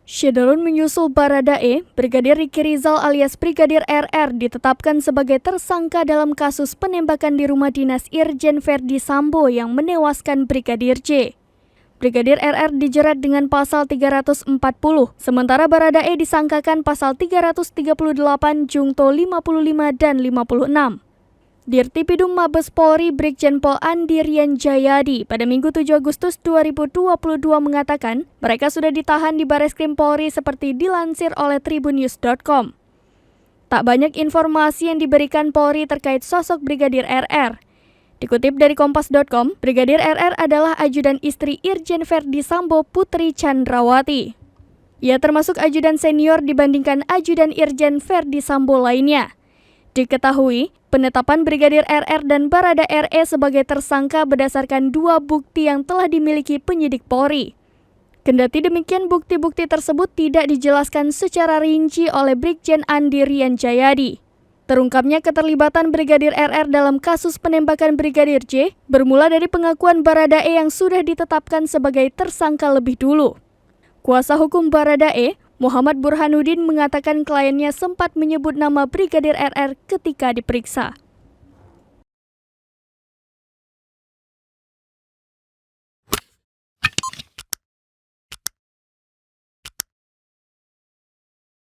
Syederun menyusul Baradae, Brigadir Riki Rizal alias Brigadir RR ditetapkan sebagai tersangka dalam kasus penembakan di rumah dinas Irjen Verdi Sambo yang menewaskan Brigadir J. Brigadir RR dijerat dengan pasal 340, sementara Baradae disangkakan pasal 338 Jungto 55 dan 56. Dirtipidum Mabes Polri Brigjen Pol Andi Rian Jayadi pada Minggu 7 Agustus 2022 mengatakan mereka sudah ditahan di Bareskrim Polri seperti dilansir oleh tribunnews.com. Tak banyak informasi yang diberikan Polri terkait sosok Brigadir RR. Dikutip dari Kompas.com, Brigadir RR adalah ajudan istri Irjen Verdi Sambo Putri Chandrawati. Ia termasuk ajudan senior dibandingkan ajudan Irjen Verdi Sambo lainnya. Diketahui, penetapan Brigadir RR dan Barada RE sebagai tersangka berdasarkan dua bukti yang telah dimiliki penyidik Polri. Kendati demikian, bukti-bukti tersebut tidak dijelaskan secara rinci oleh Brigjen Andi Rian Jayadi. Terungkapnya keterlibatan Brigadir RR dalam kasus penembakan Brigadir J bermula dari pengakuan Barada E yang sudah ditetapkan sebagai tersangka lebih dulu. Kuasa hukum Barada E, Muhammad Burhanuddin, mengatakan kliennya sempat menyebut nama Brigadir RR ketika diperiksa.